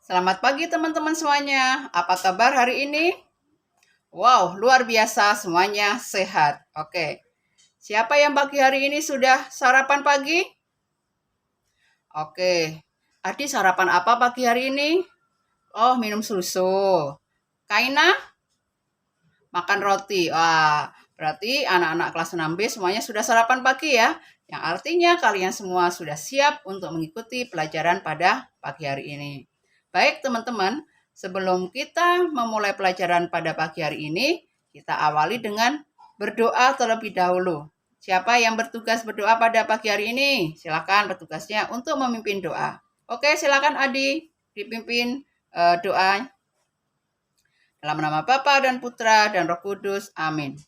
Selamat pagi teman-teman semuanya. Apa kabar hari ini? Wow, luar biasa semuanya sehat. Oke. Siapa yang pagi hari ini sudah sarapan pagi? Oke. Adi sarapan apa pagi hari ini? Oh, minum susu. Kaina makan roti. Wah, berarti anak-anak kelas 6B semuanya sudah sarapan pagi ya. Yang artinya kalian semua sudah siap untuk mengikuti pelajaran pada pagi hari ini. Baik teman-teman, sebelum kita memulai pelajaran pada pagi hari ini, kita awali dengan berdoa terlebih dahulu. Siapa yang bertugas berdoa pada pagi hari ini? Silakan bertugasnya untuk memimpin doa. Oke, silakan Adi dipimpin doa. Dalam nama Bapa dan Putra dan Roh Kudus. Amin.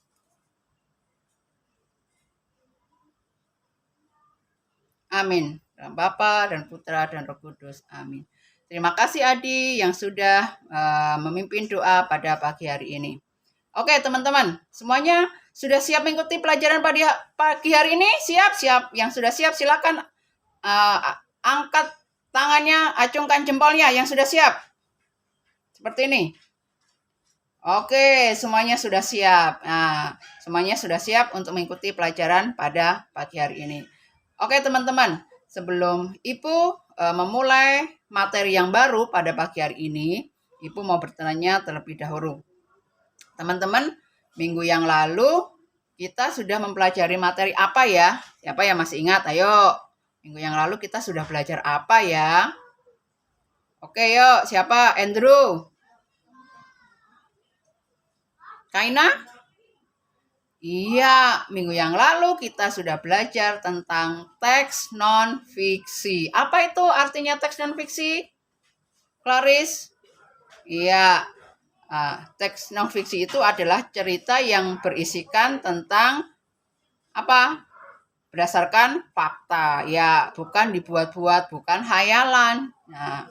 Amin. Dalam Bapa dan Putra dan Roh Kudus. Amin. Terima kasih Adi yang sudah memimpin doa pada pagi hari ini. Oke teman-teman, semuanya sudah siap mengikuti pelajaran pada pagi hari ini? Siap. Yang sudah siap silakan angkat tangannya, acungkan jempolnya yang sudah siap. Seperti ini. Oke, semuanya sudah siap. Nah, semuanya sudah siap untuk mengikuti pelajaran pada pagi hari ini. Oke teman-teman, sebelum Ibu memulai materi yang baru pada pagi hari ini, Ibu mau bertanya terlebih dahulu. Teman-teman, minggu yang lalu kita sudah mempelajari materi apa ya? Siapa yang masih ingat? Ayo, minggu yang lalu kita sudah belajar apa ya? Oke, yuk. Siapa? Andrew? Kaina? Iya, minggu yang lalu kita sudah belajar tentang teks non-fiksi. Apa itu artinya teks non-fiksi? Clarice? Iya, teks non-fiksi itu adalah cerita yang berisikan tentang apa? Berdasarkan fakta. Ya, bukan dibuat-buat, bukan hayalan. Nah,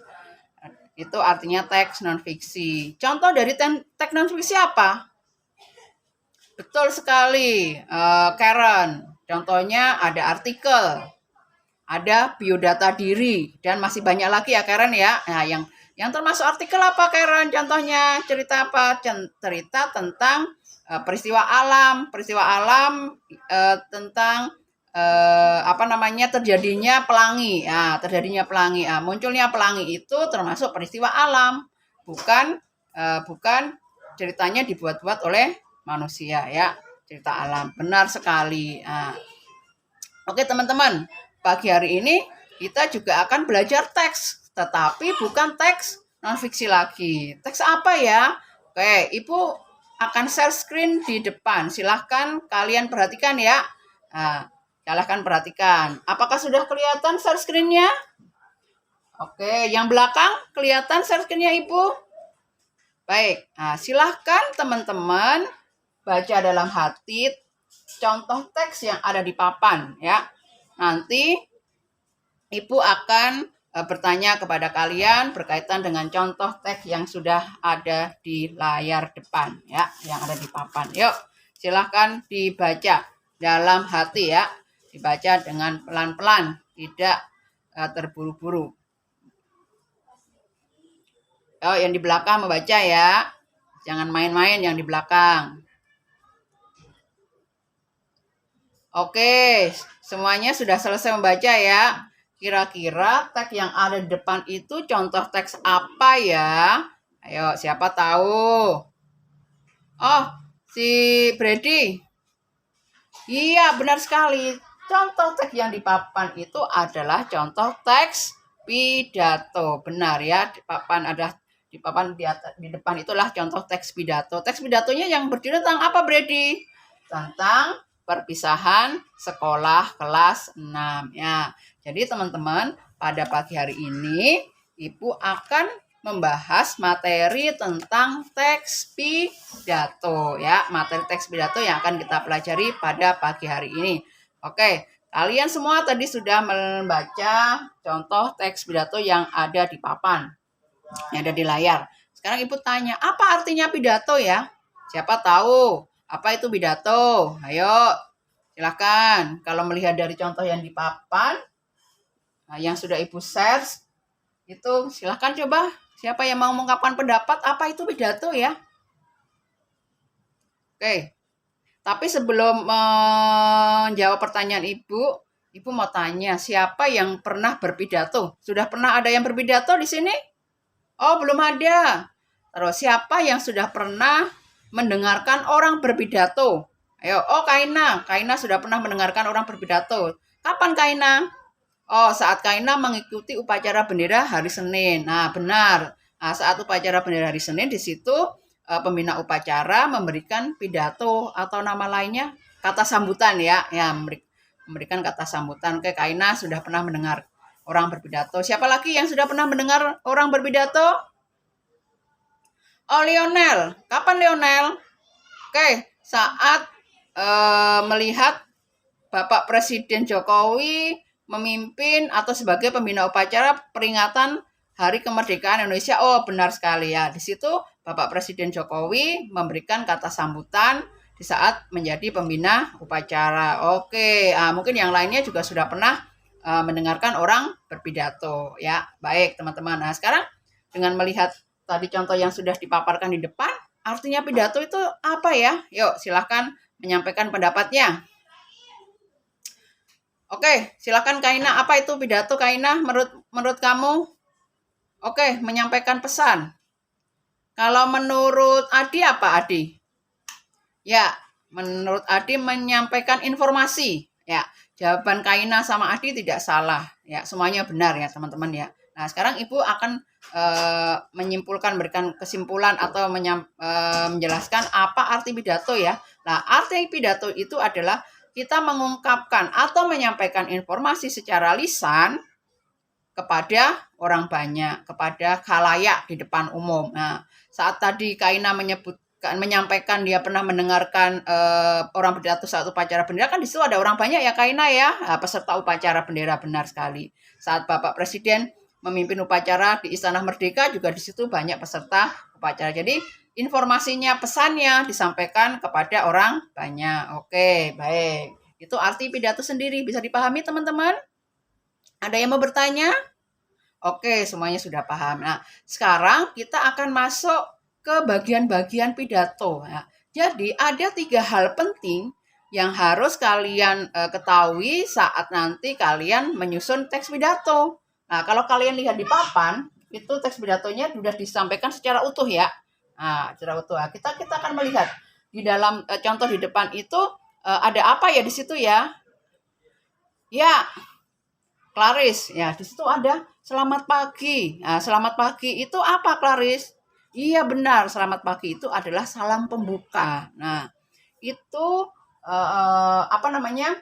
itu artinya teks non-fiksi. Contoh dari teks non-fiksi apa? Betul sekali, Karen. Contohnya ada artikel, ada biodata diri, dan masih banyak lagi ya Karen ya. Nah, yang termasuk artikel apa Karen? Contohnya cerita apa? Cerita tentang peristiwa alam tentang terjadinya pelangi. Nah, munculnya pelangi itu termasuk peristiwa alam, bukan ceritanya dibuat-buat oleh manusia ya, cerita alam. Benar sekali. Oke teman-teman, pagi hari ini kita juga akan belajar teks, tetapi bukan teks non-fiksi lagi. Teks apa ya? Oke, Ibu akan share screen di depan. Silahkan kalian perhatikan ya. Silahkan perhatikan. Apakah sudah kelihatan share screen-nya? Oke, yang belakang kelihatan share screen-nya Ibu? Baik, silahkan teman-teman baca dalam hati contoh teks yang ada di papan ya. Nanti Ibu akan bertanya kepada kalian berkaitan dengan contoh teks yang sudah ada di layar depan ya, yang ada di papan. Yuk, silahkan dibaca dalam hati ya. Dibaca dengan pelan-pelan, tidak terburu-buru. Oh, yang di belakang membaca ya. Jangan main-main yang di belakang. Oke, semuanya sudah selesai membaca ya. Kira-kira teks yang ada di depan itu contoh teks apa ya? Ayo, siapa tahu? Oh, si Brady. Iya, benar sekali. Contoh teks yang di papan itu adalah contoh teks pidato. Benar ya, di papan di depan itulah contoh teks pidato. Teks pidatonya yang berdiri tentang apa, Brady? Tentang perpisahan sekolah kelas 6 ya. Jadi teman-teman, pada pagi hari ini Ibu akan membahas materi tentang teks pidato ya. Materi teks pidato yang akan kita pelajari pada pagi hari ini. Oke, kalian semua tadi sudah membaca contoh teks pidato yang ada di papan, yang ada di layar. Sekarang Ibu tanya, apa artinya pidato ya? Siapa tahu? Apa itu pidato? Ayo, silakan. Kalau melihat dari contoh yang di papan, yang sudah Ibu share, itu silakan coba Siapa yang mau mengungkapkan pendapat? Apa itu pidato ya? Oke. Tapi sebelum menjawab pertanyaan Ibu mau tanya, siapa yang pernah berpidato? Sudah pernah ada yang berpidato di sini? Oh, belum ada. Terus siapa yang sudah pernah mendengarkan orang berpidato? Ayo, oh Kaina. Kaina sudah pernah mendengarkan orang berpidato. Kapan Kaina? Oh, saat Kaina mengikuti upacara bendera hari Senin. Nah, benar. Nah, saat upacara bendera hari Senin di situ pembina upacara memberikan pidato atau nama lainnya kata sambutan ya. Ya, memberikan kata sambutan. Oke, Kaina sudah pernah mendengar orang berpidato. Siapa lagi yang sudah pernah mendengar orang berpidato? Oh, Lionel. Kapan Lionel? Oke, saat melihat Bapak Presiden Jokowi memimpin atau sebagai pembina upacara peringatan Hari Kemerdekaan Indonesia. Oh, benar sekali ya. Di situ Bapak Presiden Jokowi memberikan kata sambutan di saat menjadi pembina upacara. Oke, mungkin yang lainnya juga sudah pernah mendengarkan orang berpidato ya. Baik, teman-teman. Nah, sekarang dengan melihat tadi contoh yang sudah dipaparkan di depan, artinya pidato itu apa ya? Yuk, silahkan menyampaikan pendapatnya. Oke, silakan Kaina. Apa itu pidato Kaina menurut kamu? Oke, menyampaikan pesan. Kalau menurut Adi apa Adi? Ya, menurut Adi menyampaikan informasi. Ya, jawaban Kaina sama Adi tidak salah. Ya, semuanya benar ya teman-teman ya. Nah, sekarang Ibu akan menyimpulkan, berikan kesimpulan atau menjelaskan apa arti pidato ya. Nah, arti pidato itu adalah kita mengungkapkan atau menyampaikan informasi secara lisan kepada orang banyak, kepada khalayak di depan umum. Nah, saat tadi Kaina menyampaikan dia pernah mendengarkan orang pidato saat upacara bendera, kan di situ ada orang banyak ya Kaina ya, peserta upacara bendera, benar sekali. Saat Bapak Presiden memimpin upacara di Istana Merdeka juga di situ banyak peserta upacara. Jadi informasinya, pesannya disampaikan kepada orang banyak. Oke, baik. Itu arti pidato sendiri. Bisa dipahami teman-teman? Ada yang mau bertanya? Oke, semuanya sudah paham. Nah, sekarang kita akan masuk ke bagian-bagian pidato. Nah, jadi ada 3 hal penting yang harus kalian ketahui saat nanti kalian menyusun teks pidato. Nah, kalau kalian lihat di papan, itu teks pidatonya sudah disampaikan secara utuh ya. Nah, secara utuh. Nah, kita akan melihat di dalam contoh di depan itu ada apa ya di situ ya? Ya, Claris, ya di situ ada selamat pagi. Nah, selamat pagi itu apa, Claris? Iya benar, selamat pagi itu adalah salam pembuka. Nah, itu apa namanya?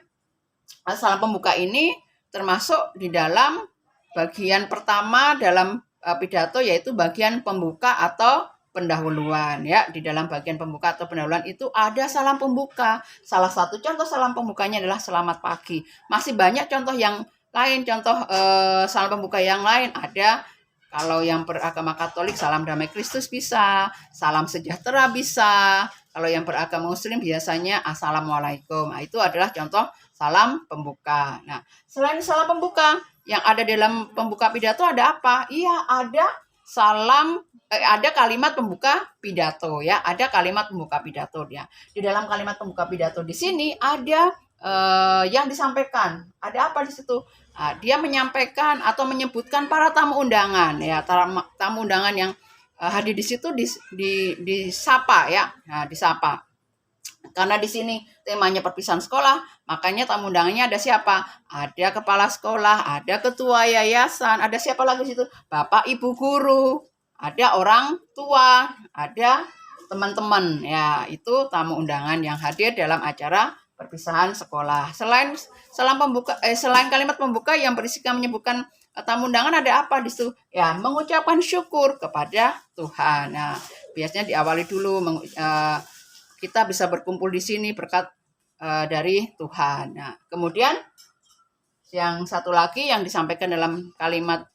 Salam pembuka ini termasuk di dalam bagian pertama dalam pidato, yaitu bagian pembuka atau pendahuluan ya. Di dalam bagian pembuka atau pendahuluan itu ada salam pembuka. Salah satu contoh salam pembukanya adalah selamat pagi. Masih banyak contoh yang lain, contoh salam pembuka yang lain ada. Kalau yang beragama Katolik salam damai Kristus bisa, salam sejahtera bisa. Kalau yang beragama Muslim biasanya assalamualaikum. Nah, itu adalah contoh salam pembuka. Nah, selain salam pembuka, yang ada dalam pembuka pidato ada apa? Iya, ada ada kalimat pembuka pidato ya, ada kalimat pembuka pidato ya. Di dalam kalimat pembuka pidato di sini ada yang disampaikan. Ada apa di situ? Nah, dia menyampaikan atau menyebutkan para tamu undangan ya, tamu undangan yang hadir di situ disapa ya. Nah, disapa. Karena di sini temanya perpisahan sekolah, makanya tamu undangannya ada siapa? Ada kepala sekolah, ada ketua yayasan, ada siapa lagi di situ? Bapak Ibu guru, ada orang tua, ada teman-teman. Ya, itu tamu undangan yang hadir dalam acara perpisahan sekolah. Selain kalimat pembuka yang berisikan menyebutkan tamu undangan, ada apa di situ? Ya, mengucapkan syukur kepada Tuhan. Nah, biasanya diawali dulu kita bisa berkumpul di sini berkat dari Tuhan. Nah, kemudian yang satu lagi yang disampaikan dalam kalimat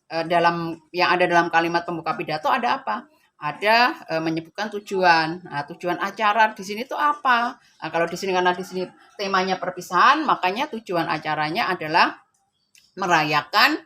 yang ada dalam kalimat pembuka pidato ada apa? Ada menyebutkan tujuan. Nah, tujuan acara di sini tuh apa? Nah, kalau di sini karena di sini temanya perpisahan, makanya tujuan acaranya adalah merayakan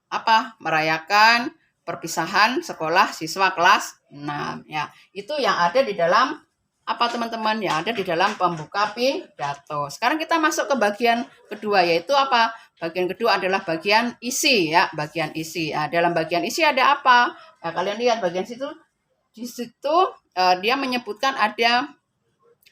apa? Merayakan perpisahan sekolah siswa kelas 6 ya. Itu yang ada di dalam apa teman-teman? Yang ada di dalam pembuka pidato. Sekarang kita masuk ke bagian kedua, yaitu apa? Bagian kedua adalah bagian isi ya, bagian isi. Nah, dalam bagian isi ada apa? Nah, kalian lihat bagian situ, di situ dia menyebutkan ada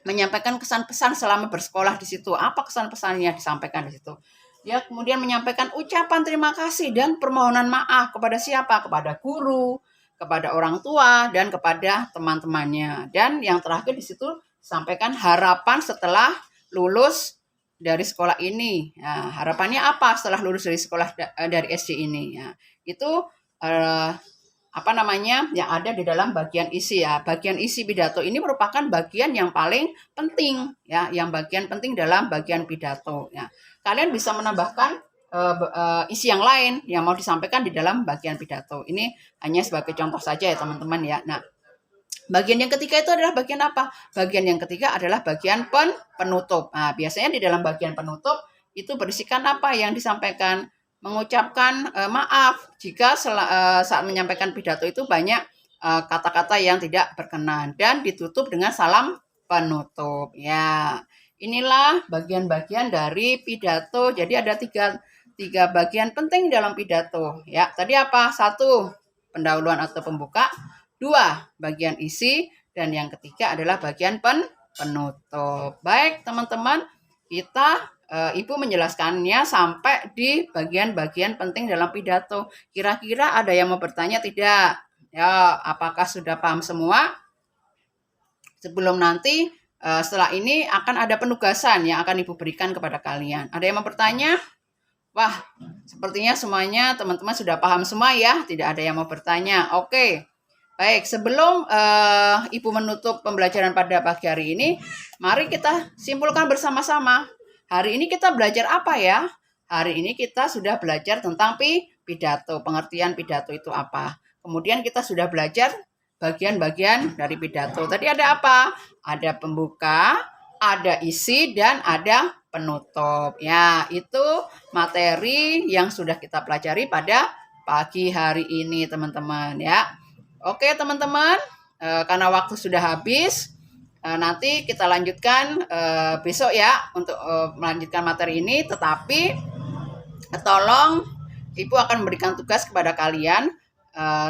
menyampaikan kesan-pesan selama bersekolah di situ. Apa kesan-pesannya disampaikan di situ? Dia kemudian menyampaikan ucapan terima kasih dan permohonan maaf kepada siapa? Kepada guru, kepada orang tua, dan kepada teman-temannya. Dan yang terakhir di situ sampaikan harapan setelah lulus dari sekolah ini. Nah, harapannya apa setelah lulus dari sekolah dari SD ini? Nah, itu apa namanya yang ada di dalam bagian isi ya. Bagian isi pidato ini merupakan bagian yang paling penting ya, yang bagian penting dalam bagian pidato ya. Kalian bisa menambahkan isi yang lain yang mau disampaikan di dalam bagian pidato. Ini hanya sebagai contoh saja ya teman-teman ya. Nah, bagian yang ketiga itu adalah bagian apa? Bagian yang ketiga adalah bagian penutup. Nah, biasanya di dalam bagian penutup itu berisikan apa yang disampaikan? Mengucapkan maaf jika saat menyampaikan pidato itu banyak kata-kata yang tidak berkenan dan ditutup dengan salam penutup. Ya, inilah bagian-bagian dari pidato. Jadi ada tiga bagian penting dalam pidato. Ya, tadi apa? 1, pendahuluan atau pembuka. 2, bagian isi. Dan yang ketiga adalah bagian penutup. Baik, teman-teman, kita Ibu menjelaskannya sampai di bagian-bagian penting dalam pidato. Kira-kira ada yang mau bertanya tidak? Ya, apakah sudah paham semua? Sebelum nanti setelah ini akan ada penugasan yang akan Ibu berikan kepada kalian. Ada yang mau bertanya? Wah, sepertinya semuanya teman-teman sudah paham semua ya. Tidak ada yang mau bertanya. Oke. Baik, sebelum Ibu menutup pembelajaran pada pagi hari ini, mari kita simpulkan bersama-sama. Hari ini kita belajar apa ya? Hari ini kita sudah belajar tentang pidato, pengertian pidato itu apa. Kemudian kita sudah belajar bagian-bagian dari pidato. Tadi ada apa? Ada pembuka, ada isi, dan ada penutup. Ya, itu materi yang sudah kita pelajari pada pagi hari ini, teman-teman ya. Oke, teman-teman, karena waktu sudah habis, nanti kita lanjutkan besok ya untuk melanjutkan materi ini. Tetapi tolong Ibu akan memberikan tugas kepada kalian.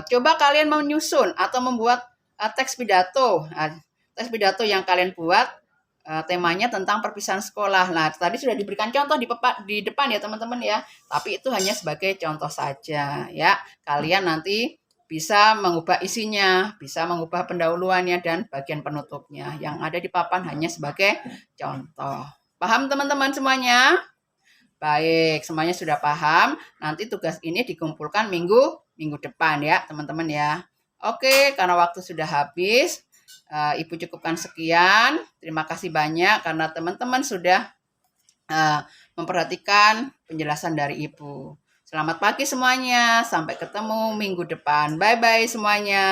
Coba kalian menyusun atau membuat teks pidato. Teks pidato yang kalian buat temanya tentang perpisahan sekolah. Nah, tadi sudah diberikan contoh di depan ya teman-teman ya. Tapi itu hanya sebagai contoh saja ya. Kalian nanti bisa mengubah isinya, bisa mengubah pendahuluannya dan bagian penutupnya. Yang ada di papan hanya sebagai contoh. Paham teman-teman semuanya? Baik, semuanya sudah paham. Nanti tugas ini dikumpulkan minggu depan ya teman-teman ya. Oke, karena waktu sudah habis, Ibu cukupkan sekian. Terima kasih banyak karena teman-teman sudah memperhatikan penjelasan dari Ibu. Selamat pagi semuanya. Sampai ketemu minggu depan. Bye-bye semuanya.